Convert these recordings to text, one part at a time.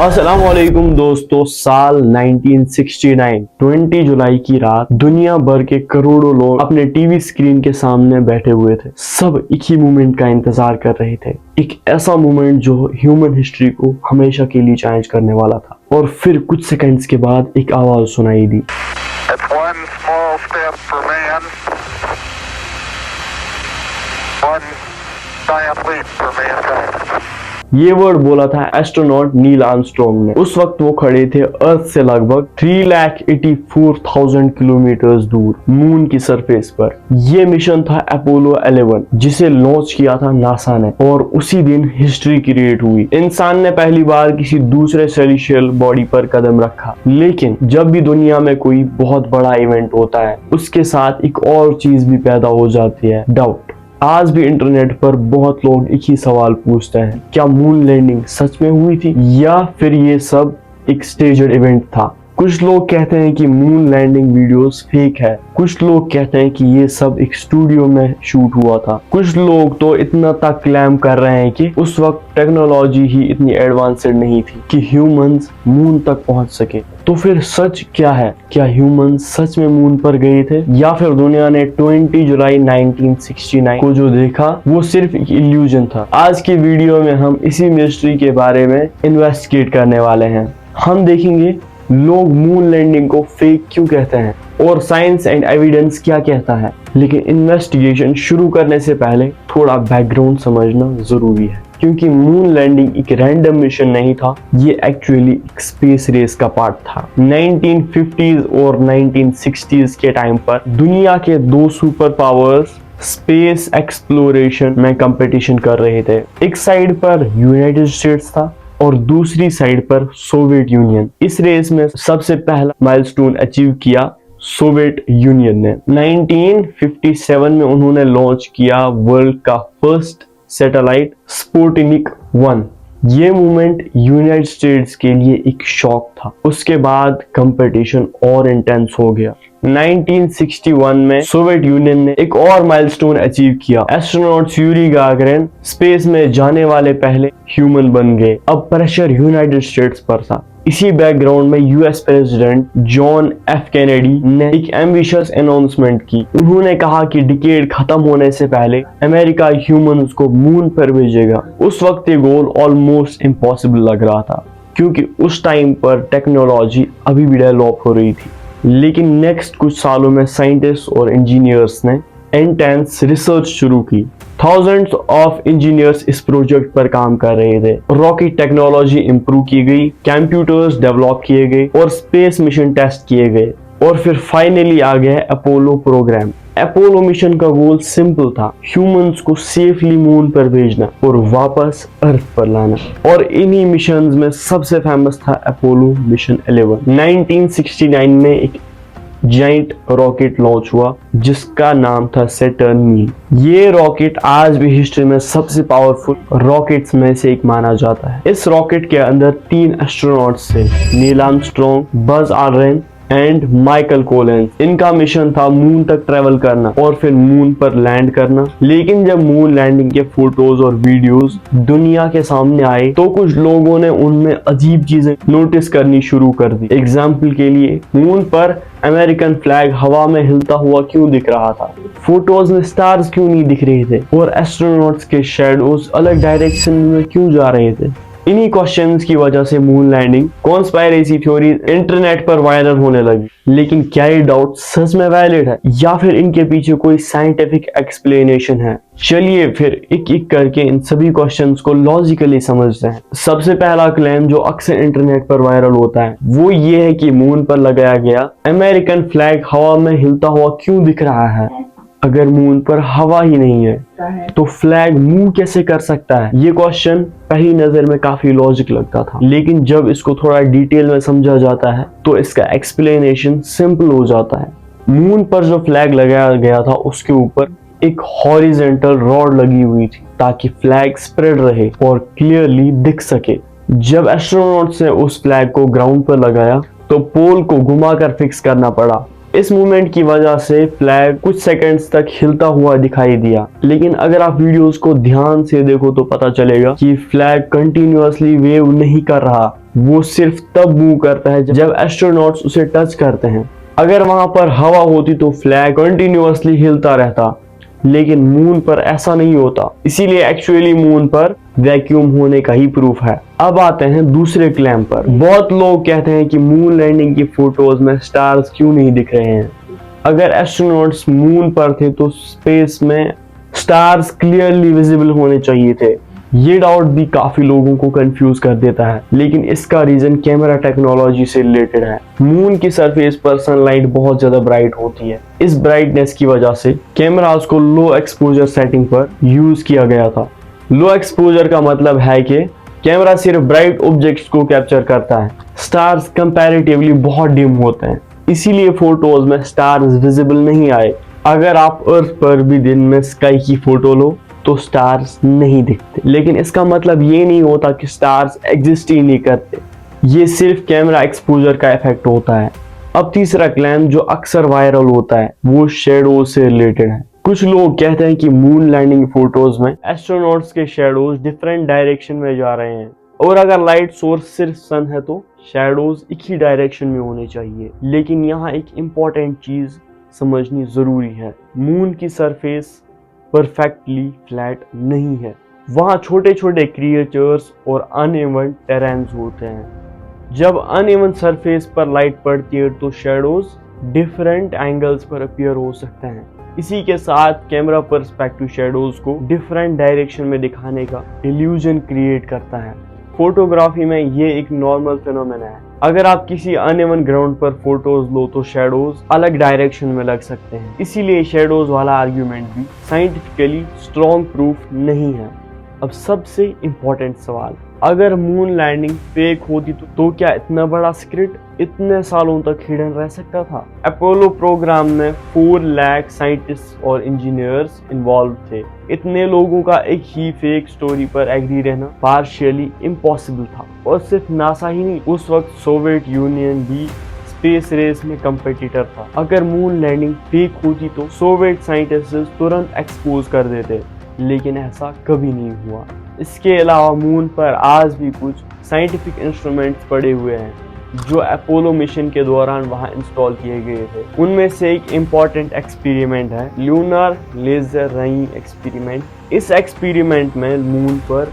अस्सलामुअलैकुम दोस्तों, साल 1969 20 जुलाई की रात दुनिया भर के करोड़ों लोग अपने टीवी स्क्रीन के सामने बैठे हुए थे। सब एक ही मोमेंट का इंतजार कर रहे थे, एक ऐसा मोमेंट जो ह्यूमन हिस्ट्री को हमेशा के लिए चेंज करने वाला था। और फिर कुछ सेकंड्स के बाद एक आवाज सुनाई दी। ये वर्ड बोला था एस्ट्रोनॉट नील आर्मस्ट्रॉन्ग ने। उस वक्त वो खड़े थे अर्थ से लगभग 3,84,000 किलोमीटर दूर मून की सरफेस पर। ये मिशन था अपोलो 11 जिसे लॉन्च किया था नासा ने, और उसी दिन हिस्ट्री क्रिएट हुई। इंसान ने पहली बार किसी दूसरे सेलेस्टियल बॉडी पर कदम रखा। लेकिन जब भी दुनिया में कोई बहुत बड़ा इवेंट होता है, उसके साथ एक और चीज भी पैदा हो जाती है, डाउट। आज भी इंटरनेट पर बहुत लोग एक ही सवाल पूछते हैं, क्या मून लैंडिंग सच में हुई थी या फिर ये सब एक स्टेज्ड इवेंट था। कुछ लोग कहते हैं कि मून लैंडिंग वीडियोस फेक है, कुछ लोग कहते हैं कि ये सब एक स्टूडियो में शूट हुआ था। कुछ लोग तो इतना तक क्लेम कर रहे हैं कि उस वक्त टेक्नोलॉजी ही इतनी एडवांस्ड नहीं थी कि ह्यूमंस मून तक पहुंच सके। तो फिर सच क्या है? क्या ह्यूमंस सच में मून पर गए थे या फिर दुनिया ने 20 जुलाई 1969 को जो देखा वो सिर्फ एक इल्यूजन था? आज की वीडियो में हम इसी मिस्ट्री के बारे में इन्वेस्टिगेट करने वाले हैं। हम देखेंगे लोग मून लैंडिंग को फेक क्यों कहते हैं और साइंस एंड एविडेंस क्या कहता है। लेकिन इन्वेस्टिगेशन शुरू करने से पहले थोड़ा बैकग्राउंड समझना जरूरी है, क्योंकि मून लैंडिंग एक रैंडम मिशन नहीं था, ये एक्चुअली एक स्पेस रेस का पार्ट था। 1950s और 1960s के टाइम पर दुनिया के दो सुपर पावर्स स्पेस एक्सप्लोरेशन में कंपटीशन कर रहे थे। एक साइड पर यूनाइटेड स्टेट्स था और दूसरी साइड पर सोवियत यूनियन। इस रेस में सबसे पहला माइलस्टोन अचीव किया सोवियत यूनियन ने। 1957 में उन्होंने लॉन्च किया वर्ल्ड का फर्स्ट सैटेलाइट स्पुतनिक 1। ये मूवमेंट यूनाइटेड स्टेट्स के लिए एक शॉक था। उसके बाद कंपटीशन और इंटेंस हो गया। 1961 में सोवियत यूनियन ने एक और माइलस्टोन अचीव किया। एस्ट्रोनॉट यूरी गागरिन स्पेस में जाने वाले पहले ह्यूमन बन गए। अब प्रेशर यूनाइटेड स्टेट्स पर था। इसी बैकग्राउंड में US president John F Kennedy ने एक एम्बिशियस अनाउंसमेंट की। उन्होंने कहा कि डिकेड खत्म होने से पहले अमेरिका ह्यूमंस को मून पर भेजेगा। उस वक्त ये गोल ऑलमोस्ट इम्पॉसिबल लग रहा था, क्योंकि उस टाइम पर टेक्नोलॉजी अभी भी डेवलप हो रही थी। लेकिन नेक्स्ट कुछ सालों में साइंटिस्ट और इंजीनियर्स ने इंटेंस रिसर्च शुरू की। थाउजेंड्स ऑफ इंजीनियर्स इस प्रोजेक्ट पर काम कर रहे थे। रॉकेट टेक्नोलॉजी इंप्रूव की गई, कंप्यूटर्स डेवलप किए गए और स्पेस मिशन टेस्ट किए गए, और फिर फाइनली आ गया अपोलो प्रोग्राम। अपोलो मिशन का गोल सिंपल था, ह्यूमंस को सेफली मून पर भेजना और वापस अर्थ पर लाना। और इन्हीं मिशंस में सबसे फेमस था अपोलो मिशन 11। 1969 में एक जाइंट रॉकेट लॉन्च हुआ जिसका नाम था सैटर्न मी। ये रॉकेट आज भी हिस्ट्री में सबसे पावरफुल रॉकेट्स में से एक माना जाता है। इस रॉकेट के अंदर 3 एस्ट्रोनॉट्स थे, Neil Armstrong, Buzz Aldrin and Michael Collins. इनका मिशन था मून तक ट्रेवल करना और फिर मून पर लैंड करना। लेकिन जब मून लैंडिंग के फोटोज और वीडियोस दुनिया के सामने आए तो कुछ लोगों ने उनमें अजीब चीजें नोटिस करनी शुरू कर दी। एग्जाम्पल के लिए, मून पर अमेरिकन फ्लैग हवा में हिलता हुआ क्यों दिख रहा था, फोटोज में स्टार्स क्यों नहीं दिख रहे थे, और एस्ट्रोनॉट्स के शैडोज अलग डायरेक्शन में क्यों जा रहे थे। इन्हीं क्वेश्चंस की वजह से moon landing conspiracy theory internet पर वायरल होने लगी। लेकिन क्या ये डाउट सच में वैलिड है या फिर इनके पीछे कोई साइंटिफिक एक्सप्लेनेशन है? चलिए फिर एक एक करके इन सभी क्वेश्चंस को लॉजिकली समझते हैं। सबसे पहला क्लेम जो अक्सर इंटरनेट पर वायरल होता है वो ये है कि मून पर लगाया गया अमेरिकन फ्लैग हवा में हिलता हुआ क्यों दिख रहा है। अगर मून पर हवा ही नहीं है तो फ्लैग मूव कैसे कर सकता है? ये क्वेश्चन पहली नजर में काफी लॉजिक लगता था, लेकिन जब इसको थोड़ा डिटेल में समझा जाता है तो इसका एक्सप्लेनेशन सिंपल हो जाता है। मून पर जो फ्लैग लगाया गया था उसके ऊपर एक हॉरिजॉन्टल रॉड लगी हुई थी ताकि फ्लैग स्प्रेड रहे और क्लियरली दिख सके। जब एस्ट्रोनॉट्स ने उस फ्लैग को ग्राउंड पर लगाया तो पोल को घुमाकर फिक्स करना पड़ा। इस मूवमेंट की वजह से फ्लैग कुछ सेकंड्स तक हिलता हुआ दिखाई दिया। लेकिन अगर आप वीडियोस को ध्यान से देखो तो पता चलेगा कि फ्लैग कंटिन्यूअसली वेव नहीं कर रहा, वो सिर्फ तब मूव करता है जब एस्ट्रोनॉट्स उसे टच करते हैं। अगर वहां पर हवा होती तो फ्लैग कंटिन्यूअसली हिलता रहता, लेकिन मून पर ऐसा नहीं होता, इसीलिए एक्चुअली मून पर वैक्यूम होने का ही प्रूफ है। अब आते हैं दूसरे क्लेम पर। बहुत लोग कहते हैं कि मून लैंडिंग की फोटोज में स्टार्स क्यों नहीं दिख रहे हैं। अगर एस्ट्रोनॉट्स मून पर थे तो स्पेस में स्टार्स क्लियरली विजिबल होने चाहिए थे। ये डाउट भी काफी लोगों को कंफ्यूज कर देता है, लेकिन इसका रीजन कैमरा टेक्नोलॉजी से रिलेटेड है। मून की सरफेस पर सनलाइट बहुत ज्यादा ब्राइट होती है। इस ब्राइटनेस की वजह से कैमरास को लो एक्सपोजर सेटिंग पर यूज किया गया था। लो एक्सपोजर का मतलब है कि कैमरा सिर्फ ब्राइट ऑब्जेक्ट्स को कैप्चर करता है। स्टार्स कंपैरेटिवली बहुत डिम होते हैं, इसीलिए फोटोज में स्टार्स विजिबल नहीं आए। अगर आप अर्थ पर भी दिन में स्काई की फोटो लो तो स्टार्स नहीं दिखते, लेकिन इसका मतलब ये नहीं होता कि स्टार्स एग्जिस्ट ही नहीं करते। ये सिर्फ कैमरा एक्सपोजर का इफेक्ट होता है। अब तीसरा क्लेम जो अक्सर वायरल होता है वो शैडोज से रिलेटेड है। कुछ लोग कहते हैं कि मून लैंडिंग फोटोज में एस्ट्रोनॉट्स के शैडोज डिफरेंट डायरेक्शन में जा रहे हैं, और अगर लाइट सोर्स सिर्फ सन है तो शैडोज एक ही डायरेक्शन में होने चाहिए। लेकिन यहाँ एक इम्पॉर्टेंट चीज समझनी जरूरी है, मून की सरफेस परफेक्टली फ्लैट नहीं है। वहां छोटे छोटे क्रिएचर्स और अनइवन टेरेन्स होते हैं। जब अनइवन सरफेस पर लाइट पड़ती है तो शैडोज डिफरेंट एंगल्स पर अपीयर हो सकते हैं। इसी के साथ कैमरा पर्सपेक्टिव शैडोज को डिफरेंट डायरेक्शन में दिखाने का इल्यूजन क्रिएट करता है। फोटोग्राफी में ये एक नॉर्मल फिनोमेना है। अगर आप किसी अनइवन ग्राउंड पर फोटोज लो तो शैडोज अलग डायरेक्शन में लग सकते हैं, इसीलिए शैडोज वाला आर्ग्यूमेंट भी साइंटिफिकली स्ट्रॉन्ग प्रूफ नहीं है। अब सबसे इंपॉर्टेंट सवाल, अगर मून लैंडिंग फेक होती तो क्या इतना बड़ा सीक्रेट इतने सालों तक हिडन रह सकता था? अपोलो प्रोग्राम में 4 लाख साइंटिस्ट और इंजीनियर्स इन्वॉल्व थे। इतने लोगों का एक ही फेक स्टोरी पर एग्री रहना पार्शियली इम्पॉसिबल था। और सिर्फ नासा ही नहीं, उस वक्त सोवियत यूनियन भी स्पेस रेस में कंपेटिटर था। अगर मून लैंडिंग फेक होती तो सोवियत साइंटिस्ट तुरंत एक्सपोज कर देते, लेकिन ऐसा कभी नहीं हुआ। इसके अलावा मून पर आज भी कुछ साइंटिफिक इंस्ट्रूमेंट्स पड़े हुए हैं जो अपोलो मिशन के दौरान वहां इंस्टॉल किए गए थे। उनमें से एक इम्पॉर्टेंट एक्सपेरिमेंट है ल्यूनर लेजर रेइंग एक्सपेरिमेंट। इस एक्सपेरिमेंट में मून पर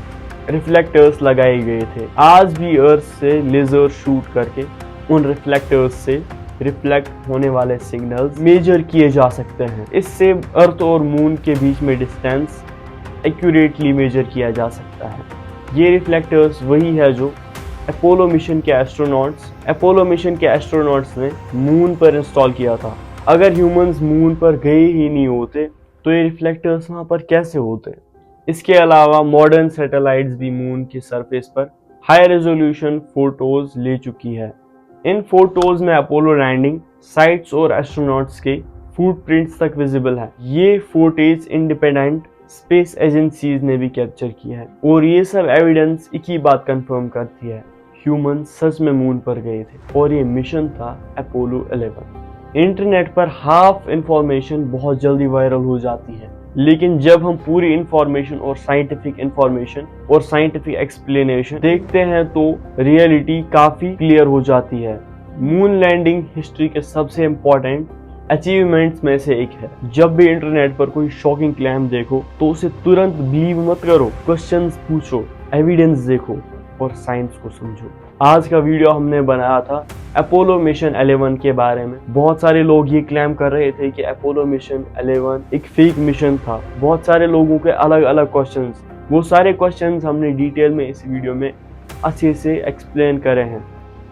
रिफ्लेक्टर्स लगाए गए थे। आज भी अर्थ से लेजर शूट करके उन रिफ्लेक्टर्स से रिफ्लेक्ट होने वाले सिग्नल्स मेजर किए जा सकते हैं। इससे अर्थ और मून के बीच में डिस्टेंस एक्यूरेटली मेजर किया जा सकता है। ये रिफ्लेक्टर्स वही है जो अपोलो मिशन के एस्ट्रोनॉट्स ने मून पर इंस्टॉल किया था। अगर ह्यूमंस मून पर गए ही नहीं होते तो ये रिफ्लेक्टर्स वहां पर कैसे होते? इसके अलावा मॉडर्न सैटेलाइट्स भी मून की सरफेस पर हाई रेजोल्यूशन फोटोज ले चुकी है। इन फोटोज में अपोलो लैंडिंग साइट्स और एस्ट्रोनॉट्स के फुटप्रिंट्स तक विजिबल है। ये फुटेज इंडिपेंडेंट स्पेस एजेंसीज ने भी कैप्चर किया है, और ये सब एविडेंस एक ही बात कंफर्म करती है, ह्यूमन सच में मून पर गए थे और ये मिशन था अपोलो 11। इंटरनेट पर हाफ इंफॉर्मेशन बहुत जल्दी वायरल हो जाती है, लेकिन जब हम पूरी इंफॉर्मेशन और साइंटिफिक इंफॉर्मेशन और साइंटिफिक एक्सप्लेनेशन देखते हैं तो रियलिटी काफी क्लियर हो जाती है। मून लैंडिंग हिस्ट्री के सबसे इम्पोर्टेंट अचीवमेंट्स में से एक है। जब भी इंटरनेट पर कोई शॉकिंग क्लेम देखो तो उसे तुरंत बिलीव मत करो, क्वेश्चंस पूछो, एविडेंस देखो और साइंस को समझो। आज का वीडियो हमने बनाया था अपोलो मिशन 11 के बारे में। बहुत सारे लोग ये क्लेम कर रहे थे कि अपोलो मिशन 11 एक फेक मिशन था। बहुत सारे लोगों के अलग अलग क्वेश्चंस, वो सारे क्वेश्चंस हमने डिटेल में इस वीडियो में अच्छे से एक्सप्लेन करे हैं।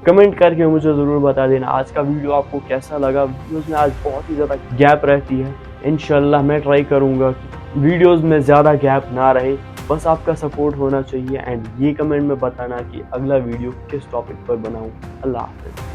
कमेंट करके मुझे ज़रूर बता देना आज का वीडियो आपको कैसा लगा। वीडियोस में आज बहुत ही ज़्यादा गैप रहती है, इंशाल्लाह मैं ट्राई करूँगा कि वीडियोस में ज़्यादा गैप ना रहे। बस आपका सपोर्ट होना चाहिए एंड ये कमेंट में बताना कि अगला वीडियो किस टॉपिक पर बनाऊँ। अल्लाह हाफ़िज़।